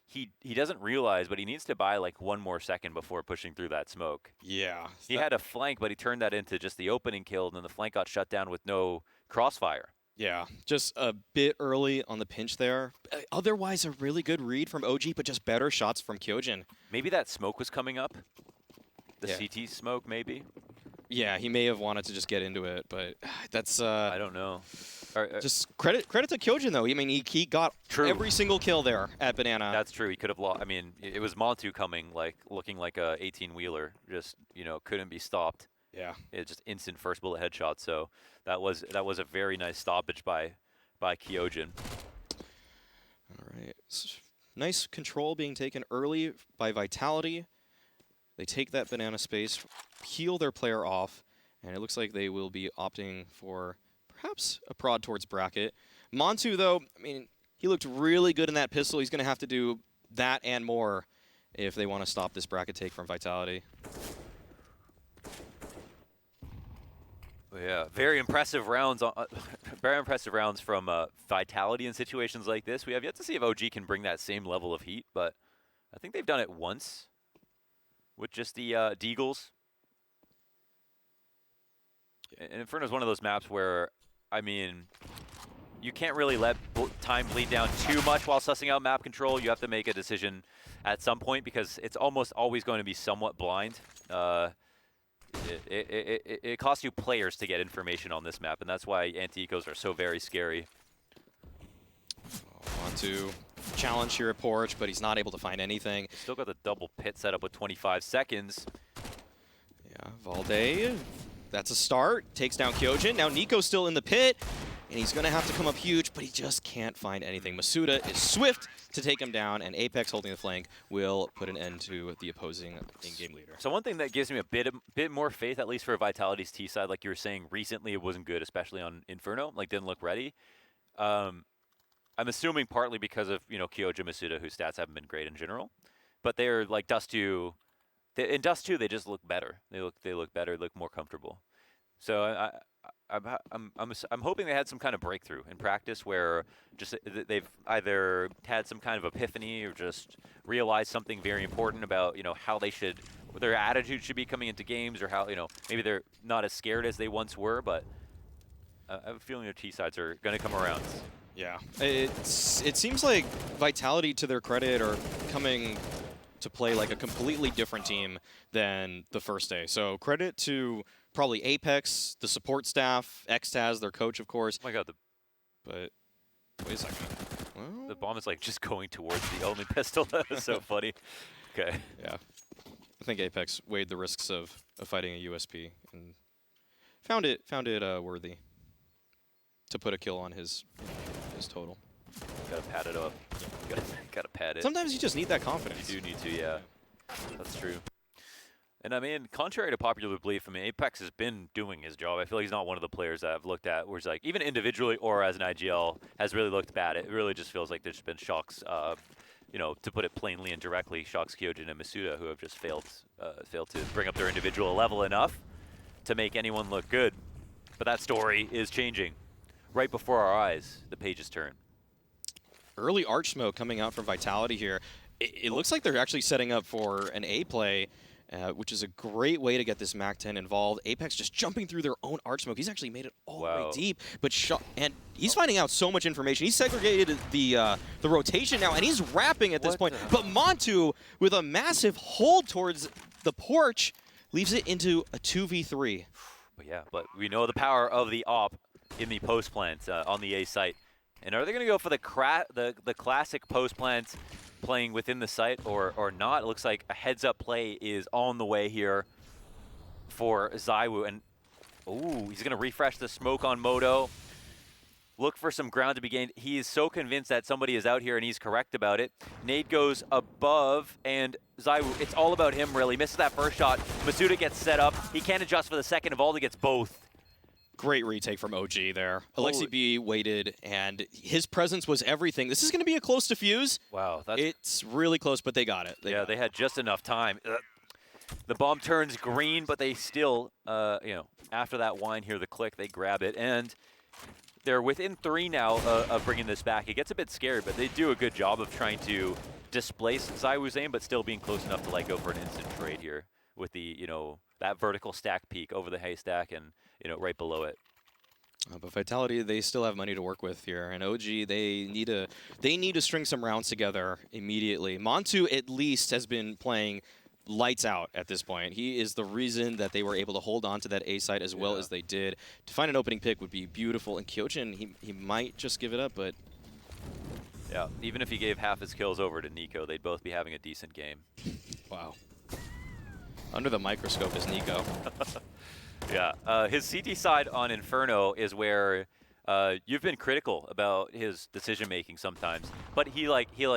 he doesn't realize, but he needs to buy like one more second before pushing through that smoke. Yeah. He had a flank, but he turned that into just the opening kill, and then the flank got shut down with no crossfire. Yeah, just a bit early on the pinch there. Otherwise, a really good read from OG, but just better shots from Kyojin. Maybe that smoke was coming up. The CT smoke, maybe. Yeah, he may have wanted to just get into it, but that's I don't know. Just credit to Kyojin though. I mean, he got every single kill there at Banana. That's true. He could have lost. I mean, it was Montu coming, like looking like a 18-wheeler. Just couldn't be stopped. Yeah. It just instant first bullet headshot. So that was a very nice stoppage by Kyojin. All right. Nice control being taken early by Vitality. They take that Banana space, heal their player off, and it looks like they will be opting for perhaps a prod towards bracket. Montu, though, I mean, he looked really good in that pistol. He's going to have to do that and more if they want to stop this bracket take from Vitality. Yeah, very impressive rounds. Very impressive rounds from Vitality in situations like this. We have yet to see if OG can bring that same level of heat, but I think they've done it once with just the Deagles. And Inferno is one of those maps where, I mean, you can't really let time bleed down too much while sussing out map control. You have to make a decision at some point because it's almost always going to be somewhat blind. It costs you players to get information on this map, and that's why anti-ecos are so very scary. On to challenge here at Porch, but he's not able to find anything. Still got the double pit set up with 25 seconds. Yeah, Valde, that's a start. Takes down Kyojin. Now Nico's still in the pit, and he's going to have to come up huge, but he just can't find anything. Masuda is swift to take him down, and Apex holding the flank will put an end to the opposing in-game leader. So one thing that gives me a bit more faith, at least for Vitality's T side, like you were saying, recently it wasn't good, especially on Inferno, like didn't look ready. I'm assuming partly because of, Kyojin, Masuda, whose stats haven't been great in general. But they're like Dust 2. In Dust 2, they just look better. They look better, look more comfortable. So I'm hoping they had some kind of breakthrough in practice where just they've either had some kind of epiphany or just realized something very important about, how they should, their attitude should be coming into games, or how, maybe they're not as scared as they once were, but I have a feeling their T-sides are going to come around. Yeah, it seems like Vitality, to their credit, are coming to play like a completely different team than the first day. So credit to probably Apex, the support staff, Xtaz, their coach, of course. Oh my God, but wait a second. Well, the bomb is like just going towards the only pistol. That was so funny. Okay. Yeah, I think Apex weighed the risks of fighting a USP and found it worthy to put a kill on his total. Gotta pad it up. Gotta pad it. Sometimes you just need that confidence. You do need to, yeah. That's true. And I mean, contrary to popular belief, Apex has been doing his job. I feel like he's not one of the players that I've looked at where it's like, even individually or as an IGL, has really looked bad. It really just feels like there's been shocks, to put it plainly and directly, shocks Kyojin and Masuda, who have just failed to bring up their individual level enough to make anyone look good. But that story is changing. Right before our eyes, the pages turn. Early arch smoke coming out from Vitality here. It looks like they're actually setting up for an A play, which is a great way to get this MAC-10 involved. Apex just jumping through their own arch smoke. He's actually made it all the way deep, but and he's finding out so much information. He's segregated the rotation now, and he's wrapping at this point. But Montu, with a massive hold towards the porch, leaves it into a 2v3. But we know the power of the AWP in the post plant on the A site. And are they going to go for the classic post plant playing within the site or not? It looks like a heads-up play is on the way here for ZywOo. And, ooh, he's going to refresh the smoke on Moto. Look for some ground to be gained. He is so convinced that somebody is out here, and he's correct about it. Nade goes above, and ZywOo, it's all about him, really. Misses that first shot. Masuda gets set up. He can't adjust for the second. Evaldi gets both. Great retake from OG there. Alexi B waited, and his presence was everything. This is going to be a close defuse. Wow. It's really close, but they got it. They had just enough time. The bomb turns green, but they still, after that whine here, the click, they grab it. And they're within 3 now of bringing this back. It gets a bit scary, but they do a good job of trying to displace ZywOo's aim, but still being close enough to go for an instant trade here with the, that vertical stack peak over the haystack and, right below it. But Vitality, they still have money to work with here, and OG, they need to string some rounds together immediately. Montu at least has been playing lights out at this point. He is the reason that they were able to hold on to that A site as well as they did. To find an opening pick would be beautiful, and Kyojin, he might just give it up, but... Yeah, even if he gave half his kills over to Nico, they'd both be having a decent game. Wow. Under the microscope is Nico. Yeah, his CT side on Inferno is where you've been critical about his decision making sometimes, but he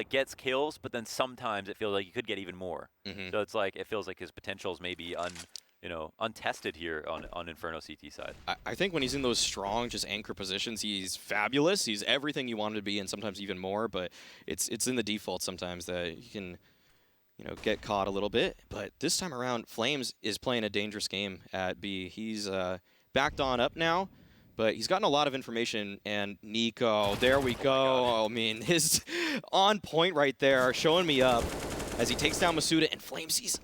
gets kills, but then sometimes it feels like he could get even more. So it's like it feels like his potentials may be untested here on Inferno CT side. I think when he's in those strong, just anchor positions, he's fabulous. He's everything you want him to be, and sometimes even more. But it's in the default sometimes that you can, get caught a little bit. But this time around, Flames is playing a dangerous game at B. He's backed on up now, but he's gotten a lot of information. And Nico, there we go. I mean, his on point right there, showing me up as he takes down Masuda, and Flames, he's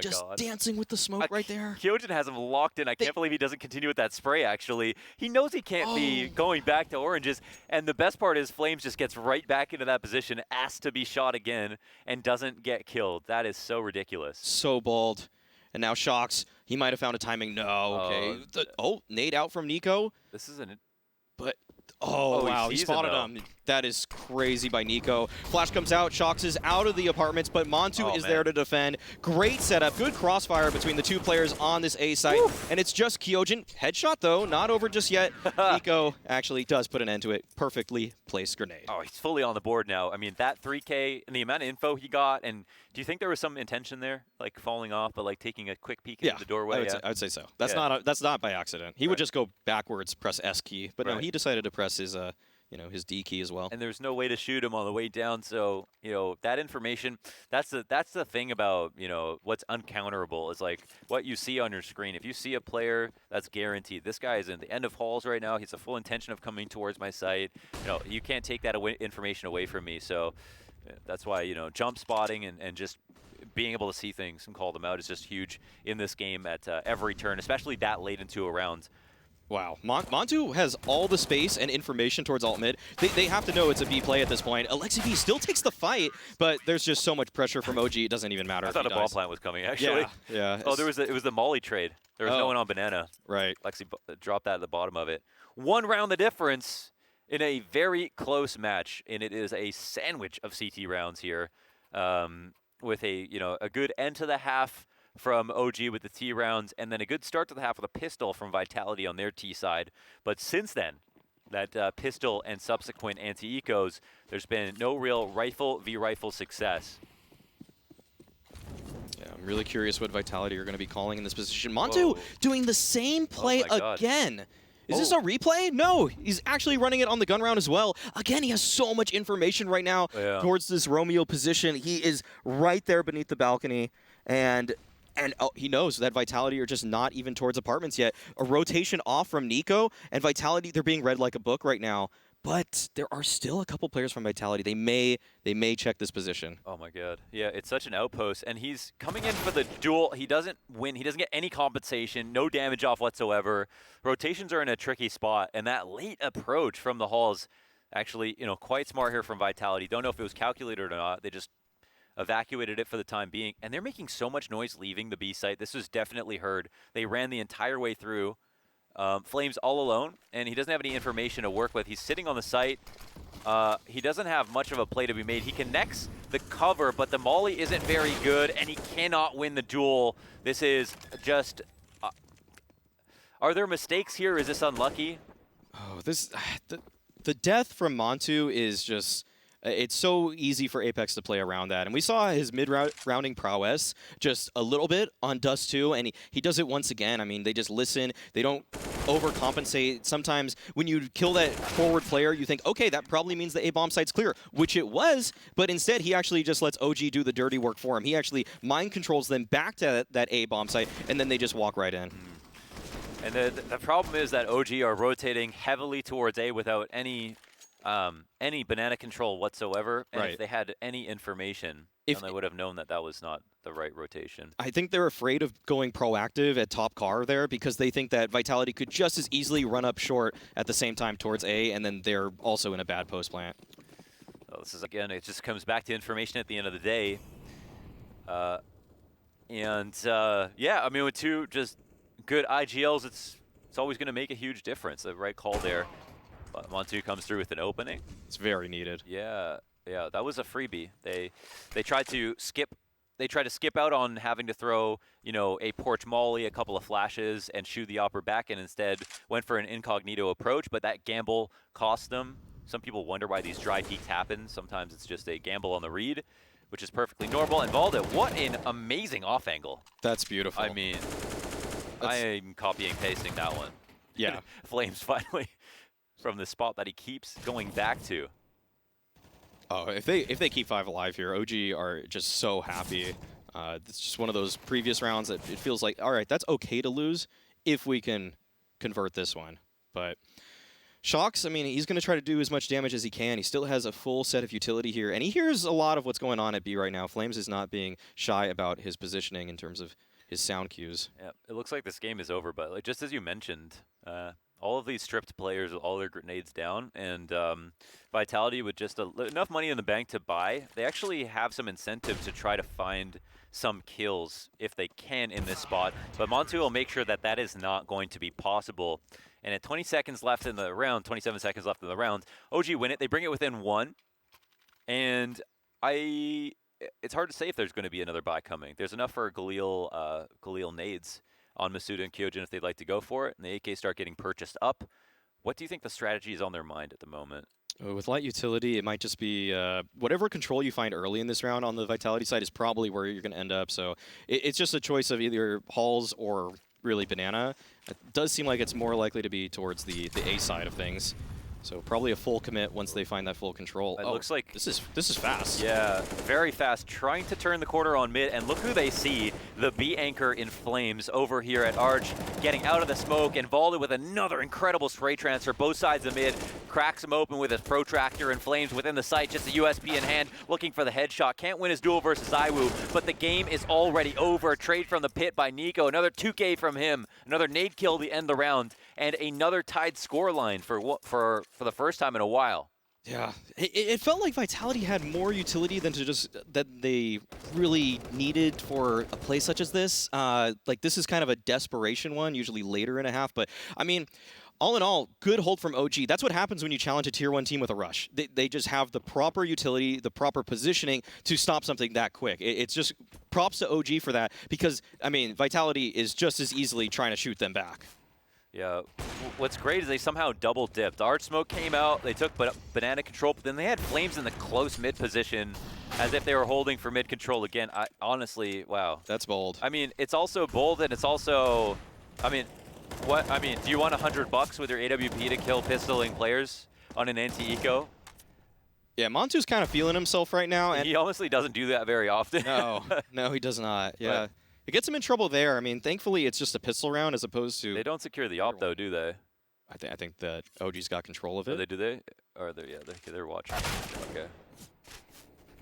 just dancing with the smoke right there. Kyojin has him locked in. I can't believe he doesn't continue with that spray, actually. He knows he can't be going back to oranges, and the best part is Flames just gets right back into that position, asked to be shot again, and doesn't get killed. That is so ridiculous. So bold. And now Shocks, he might have found a timing. No, okay. Nade out from Nico. This isn't... But... Oh, wow, he spotted him. That is crazy by Nico. Flash comes out, Shocks is out of the apartments, but Montu is there to defend. Great setup, good crossfire between the two players on this A site, and it's just Kyojin. Headshot, though, not over just yet. Nico actually does put an end to it. Perfectly placed grenade. Oh, he's fully on the board now. I mean, that 3K and the amount of info he got, and do you think there was some intention there, like falling off, but like taking a quick peek into the doorway? I would say so. That's not by accident. He would just go backwards, press S key, but no, he decided to press his his D key as well. And there's no way to shoot him on the way down, so that information. That's the thing about what's uncounterable is like what you see on your screen. If you see a player, that's guaranteed. This guy is in the end of halls right now. He's a full intention of coming towards my site. You can't take that information away from me. So that's why jump spotting and just being able to see things and call them out is just huge in this game at every turn, especially that late into a round. Wow. Montu has all the space and information towards alt mid. They have to know it's a B play at this point. Alexi B still takes the fight, but there's just so much pressure from OG, it doesn't even matter. I thought a ball plant was coming, actually. Yeah. Oh, it was the Molly trade. There was no one on Banana. Right. Alexi dropped that at the bottom of it. 1 round the difference in a very close match, and it is a sandwich of CT rounds here with a good end to the half from OG with the T rounds, and then a good start to the half with a pistol from Vitality on their T side. But since then, that pistol and subsequent anti-ecos, there's been no real rifle v rifle success. Yeah, I'm really curious what Vitality are going to be calling in this position. Montu doing the same play again. Is this a replay? No, he's actually running it on the gun round as well. Again, he has so much information right now towards this Romeo position. He is right there beneath the balcony, and he knows that Vitality are just not even towards apartments yet. A rotation off from Nico, and Vitality, they're being read like a book right now. but there are still a couple players from Vitality. They may check this position. Oh my god. Yeah, it's such an outpost, and he's coming in for the duel. He doesn't win. He doesn't get any compensation, no damage off whatsoever. Rotations are in a tricky spot, and that late approach from the Halls, actually, quite smart here from Vitality. Don't know if it was calculated or not. They just evacuated it for the time being, and they're making so much noise leaving the B site. This was definitely heard. They ran the entire way through. Flames all alone, and he doesn't have any information to work with. He's sitting on the site. He doesn't have much of a play to be made. He connects the cover, but the molly isn't very good, and he cannot win the duel. This is just... are there mistakes here? Is this unlucky? Oh, the death from Montu is just... It's so easy for Apex to play around that. And we saw his mid-rounding prowess just a little bit on Dust 2, and he does it once again. I mean, they just listen. They don't overcompensate. Sometimes when you kill that forward player, you think, okay, that probably means the A-bomb site's clear, which it was, but instead he actually just lets OG do the dirty work for him. He actually mind controls them back to that A-bomb site, and then they just walk right in. And the problem is that OG are rotating heavily towards A without any banana control whatsoever, and if they had any information, then they would have known that that was not the right rotation. I think they're afraid of going proactive at top car there because they think that Vitality could just as easily run up short at the same time towards A, and then they're also in a bad post plant. Well, this is, again, it just comes back to information at the end of the day. Yeah, I mean, with two just good IGLs, it's always going to make a huge difference. The right call there. But Montu comes through with an opening. It's very needed. Yeah, that was a freebie. They tried to skip. They tried to skip out on having to throw, a porch molly, a couple of flashes, and shoot the upper back, and instead went for an incognito approach. But that gamble cost them. Some people wonder why these dry peaks happen. Sometimes it's just a gamble on the read, which is perfectly normal. And Valda, what an amazing off angle. That's beautiful. I mean, I am copying and pasting that one. Yeah. Flames finally. From the spot that he keeps going back to. Oh, if they keep 5 alive here, OG are just so happy. It's just one of those previous rounds that it feels like, all right, that's okay to lose if we can convert this one. But Shocks, I mean, he's going to try to do as much damage as he can. He still has a full set of utility here, and he hears a lot of what's going on at B right now. Flames is not being shy about his positioning in terms of his sound cues. Yeah, it looks like this game is over, but like, just as you mentioned, all of these stripped players with all their grenades down, and Vitality with just enough money in the bank to buy, they actually have some incentive to try to find some kills if they can in this spot. But Montu will make sure that that is not going to be possible. And at 20 seconds left in the round, 27 seconds left in the round, OG win it. They bring it within 1. And it's hard to say if there's going to be another buy coming. There's enough for Galil nades on Masuda and Kyojin if they'd like to go for it, and the AK start getting purchased up. What do you think the strategy is on their mind at the moment? With light utility, it might just be whatever control you find early in this round on the Vitality side is probably where you're going to end up. So it's just a choice of either Halls or really Banana. It does seem like it's more likely to be towards the A side of things. So probably a full commit once they find that full control. It looks like this is fast. Yeah, very fast. Trying to turn the corner on mid, and look who they see. The B anchor in flames over here at Arch, getting out of the smoke, and Valda with another incredible spray transfer. Both sides of mid, cracks him open with his protractor, and Flames within the site, just a USB in hand, looking for the headshot. Can't win his duel versus Iwu, but the game is already over. Trade from the pit by Nico, another 2K from him, another nade kill to end the round, and another tied scoreline for the first time in a while. Yeah, it felt like Vitality had more utility than that they really needed for a play such as this. Like, this is kind of a desperation one, usually later in a half. But, I mean, all in all, good hold from OG. That's what happens when you challenge a Tier 1 team with a rush. They just have the proper utility, the proper positioning to stop something that quick. It's just props to OG for that because, I mean, Vitality is just as easily trying to shoot them back. Yeah, what's great is they somehow double dipped. Arch Smoke came out, they took banana control, but then they had Flames in the close mid position as if they were holding for mid control again. Honestly, wow. That's bold. I mean, it's also bold and it's also, do you want $100 with your AWP to kill pistoling players on an anti-eco? Yeah, Montu's kind of feeling himself right now. And he honestly doesn't do that very often. No, he does not. Yeah. It gets him in trouble there. I mean, thankfully, it's just a pistol round as opposed to... They don't secure the op, though, do they? I think that OG's got control of Oh, it. do they? Or they're, yeah, they're watching. Okay.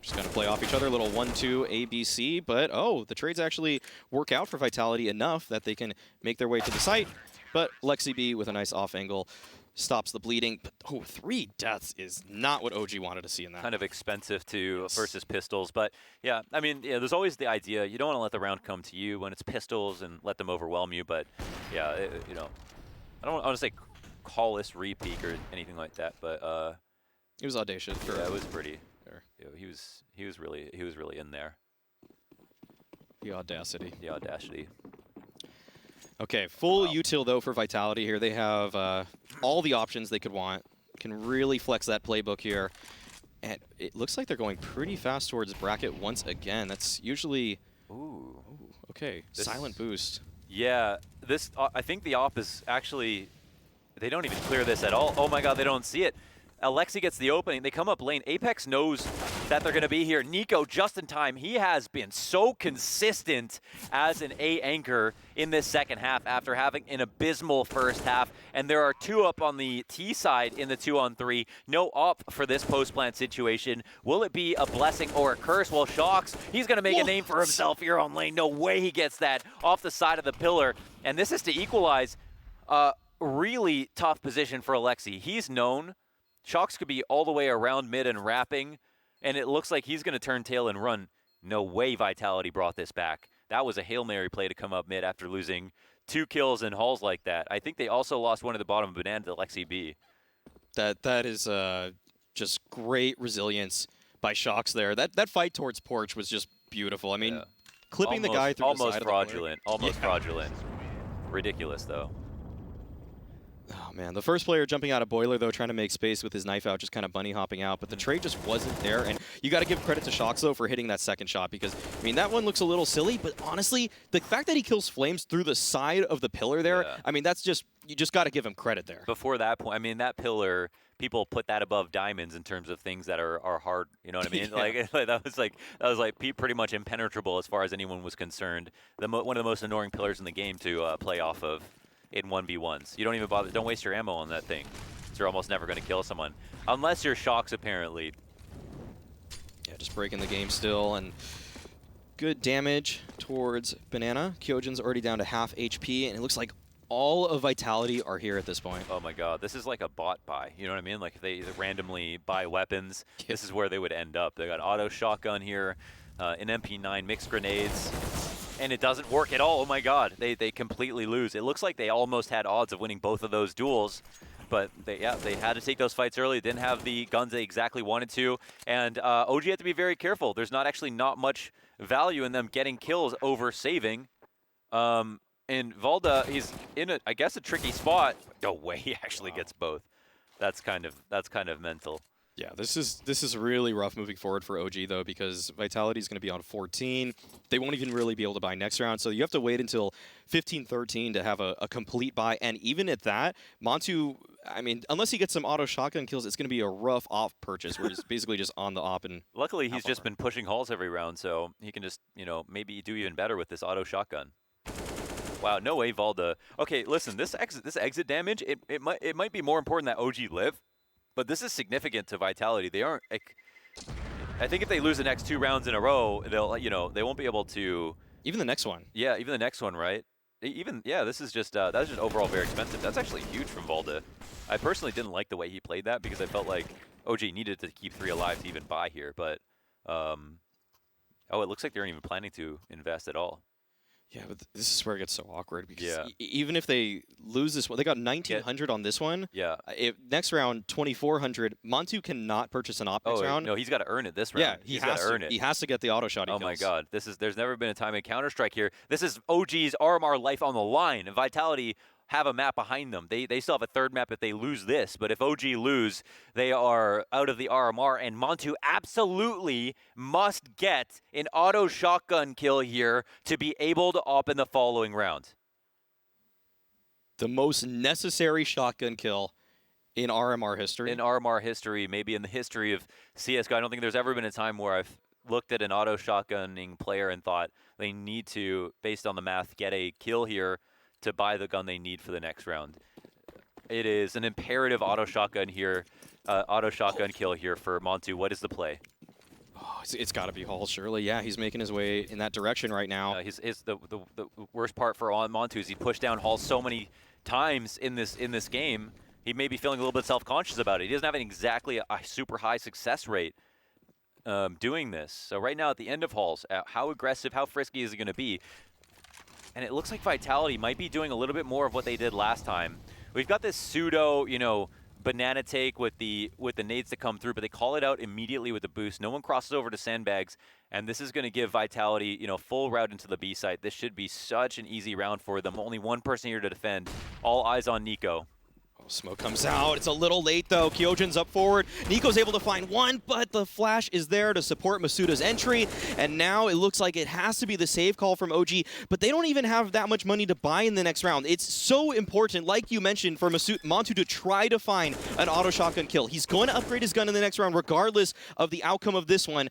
Just going to play off each other, little 1-2 ABC, but the trades actually work out for Vitality enough that they can make their way to the site. But Lexi B with a nice off angle stops the bleeding. But 3 deaths is not what OG wanted to see in that. Kind of expensive to versus pistols, but yeah, I mean, yeah, there's always the idea you don't want to let the round come to you when it's pistols and let them overwhelm you. But yeah, you know, I don't want to say call this repeak or anything like that, but it was audacious. Yeah, it was pretty. There. You know, he was really in there. The audacity. The audacity. Okay, full util though for Vitality here. They have all the options they could want. Can really flex that playbook here. And it looks like they're going pretty fast towards bracket once again. That's usually... Ooh. Okay, silent boost. Yeah, this I think the op is actually... They don't even clear this at all. Oh my god, they don't see it. Alexi gets the opening. They come up lane. Apex knows that they're going to be here. Nico, just in time. He has been so consistent as an A anchor in this second half after having an abysmal first half. And there are 2 up on the T side in the 2-on-3. No op for this post-plant situation. Will it be a blessing or a curse? Well, Shox, he's going to make a name for himself here on lane. No way he gets that off the side of the pillar. And this is to equalize a really tough position for Alexi. He's known... Shox could be all the way around mid and wrapping, and it looks like he's going to turn tail and run. No way Vitality brought this back. That was a Hail Mary play to come up mid after losing 2 kills in halls like that. I think they also lost one at the bottom of Banana to Lexi B. That is just great resilience by Shox there. That fight towards Porch was just beautiful. I mean, clipping the guy through the side fraudulent. of the Almost fraudulent. Ridiculous, though. Oh, man. The first player jumping out of Boiler, though, trying to make space with his knife out, just kind of bunny hopping out. But the trade just wasn't there. And you got to give credit to Shox, though, for hitting that second shot. Because, I mean, that one looks a little silly. But honestly, the fact that he kills Flames through the side of the pillar there, I mean, that's just, you just got to give him credit there. Before that point, I mean, that pillar, people put that above diamonds in terms of things that are hard. You know what I mean? Like that was like pretty much impenetrable as far as anyone was concerned. One of the most annoying pillars in the game to play off of. In 1v1s. You don't even bother. Don't waste your ammo on that thing. So you're almost never going to kill someone. Unless you're Shox, apparently. Yeah, just breaking the game still. And good damage towards Banana. Kyojin's already down to half HP. And it looks like all of Vitality are here at this point. Oh my god. This is like a bot buy. You know what I mean? Like if they randomly buy weapons, this is where they would end up. They got auto shotgun here, an MP9, mixed grenades. And it doesn't work at all. Oh my god, they completely lose. It looks like they almost had odds of winning both of those duels, but they had to take those fights early. Didn't have the guns they exactly wanted to, and OG had to be very careful. There's not much value in them getting kills over saving. And Valda, he's in I guess a tricky spot. No way he actually gets both. That's kind of mental. Yeah, this is really rough moving forward for OG, though, because Vitality is going to be on 14. They won't even really be able to buy next round, so you have to wait until 15-13 to have a complete buy. And even at that, Montu, I mean, unless he gets some auto shotgun kills, it's going to be a rough off purchase where he's basically just on the op. And luckily, he's just been pushing halls every round, so he can just, you know, maybe do even better with this auto shotgun. Wow, no way, Valda. Okay, listen, this exit damage, it might be more important that OG live. But this is significant to Vitality. They aren't. I think if they lose the next 2 rounds in a row, they won't be able to. Even the next one. Yeah, even the next one, right? This is just that's just overall very expensive. That's actually huge from Valda. I personally didn't like the way he played that because I felt like OG needed to keep 3 alive to even buy here. But it looks like they aren't even planning to invest at all. Yeah, but this is where it gets so awkward because even if they lose this one, they got 1,900 on this one. Yeah. If next round 2,400, Montu cannot purchase an op next round. No, he's got to earn it this round. Yeah, he's got to earn it. He has to get the auto shot. Oh my god, there's never been a time in Counter-Strike here. This is OG's RMR life on the line. Vitality have a map behind them. They still have a third map if they lose this, but if OG lose, they are out of the RMR, and Montu absolutely must get an auto shotgun kill here to be able to op in the following round. The most necessary shotgun kill in RMR history. In RMR history, maybe in the history of CSGO. I don't think there's ever been a time where I've looked at an auto shotgunning player and thought they need to, based on the math, get a kill here to buy the gun they need for the next round. It is an imperative auto shotgun here, auto shotgun kill here for Montu. What is the play? Oh, it's got to be Hall, surely. Yeah, he's making his way in that direction right now. The worst part for Montu is he pushed down Hall so many times in this game. He may be feeling a little bit self-conscious about it. He doesn't have exactly a super high success rate doing this. So right now at the end of Halls, how aggressive, how frisky is he going to be? And it looks like Vitality might be doing a little bit more of what they did last time. We've got this pseudo, banana take with the nades that come through, but they call it out immediately with the boost. No one crosses over to sandbags, and this is going to give Vitality, full route into the B site. This should be such an easy round for them. Only one person here to defend. All eyes on Nico. Smoke comes out. It's a little late, though. Kyojin's up forward. Nico's able to find one, but the flash is there to support Masuda's entry. And now it looks like it has to be the save call from OG, but they don't even have that much money to buy in the next round. It's so important, like you mentioned, for Montu to try to find an auto shotgun kill. He's going to upgrade his gun in the next round, regardless of the outcome of this one.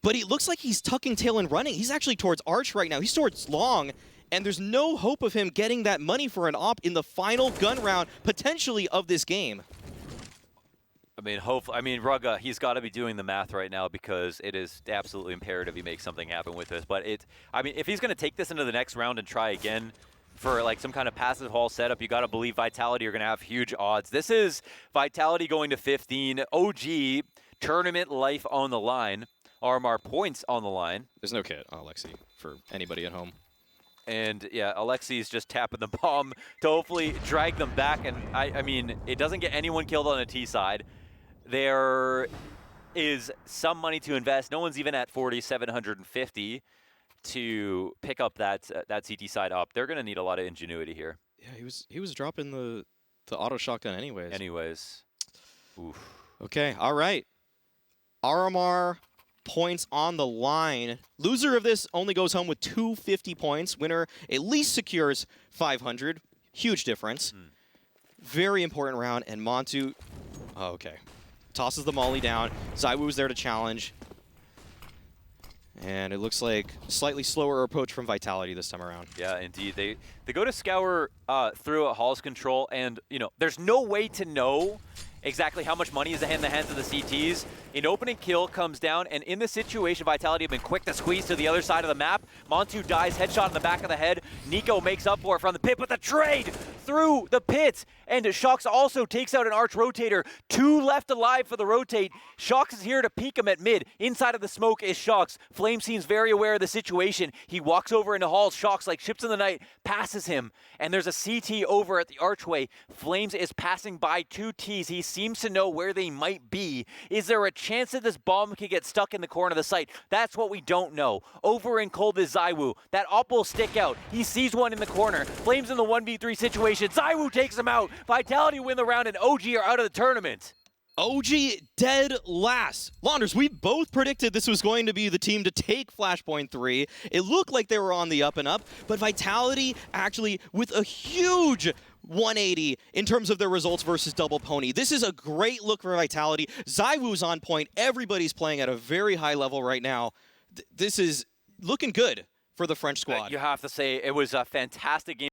But it looks like he's tucking tail and running. He's actually towards Arch right now. He's towards Long. And there's no hope of him getting that money for an op in the final gun round, potentially, of this game. Rugga, he's got to be doing the math right now because it is absolutely imperative he makes something happen with this. But if he's going to take this into the next round and try again for like some kind of passive Hall setup, you got to believe Vitality are going to have huge odds. This is Vitality going to 15, OG, tournament life on the line, RMR points on the line. There's no kit, Alexi, for anybody at home. And yeah, Alexi's just tapping the bomb to hopefully drag them back. And I mean, it doesn't get anyone killed on the T side. There is some money to invest. No one's even at 4,750 to pick up that CT side up. They're going to need a lot of ingenuity here. Yeah, he was dropping the auto shotgun anyways. Oof. Okay, all right. RMR points on the line. Loser of this only goes home with 250 points. Winner at least secures 500. Huge difference. Very important round. And Montu, tosses the molly down. Zywoo's there to challenge. And it looks like a slightly slower approach from Vitality this time around. Yeah, indeed. They go to scour through at Hall's control, and there's no way to know exactly how much money is in the hands of the CTs. An opening kill comes down, and in this situation, Vitality have been quick to squeeze to the other side of the map. Montu dies, headshot in the back of the head. Nico makes up for it from the pit, but the trade through the pit. And Shocks also takes out an Arch Rotator. 2 left alive for the rotate. Shocks is here to peek him at mid. Inside of the smoke is Shocks. Flame seems very aware of the situation. He walks over into Hall. Shocks, like ships in the night, passes him. And there's a CT over at the archway. Flames is passing by 2 Ts. He seems to know where they might be. Is there a chance that this bomb could get stuck in the corner of the site? That's what we don't know. Over in cold is Zywoo. That op will stick out. He sees one in the corner. Flames in the 1v3 situation. Zywoo takes him out. Vitality win the round, and OG are out of the tournament. OG dead last. Launders, we both predicted this was going to be the team to take Flashpoint 3. It looked like they were on the up and up, but Vitality actually with a huge 180 in terms of their results versus Double Pony. This is a great look for Vitality. Zywoo's on point. Everybody's playing at a very high level right now. This is looking good for the French squad. You have to say it was a fantastic game.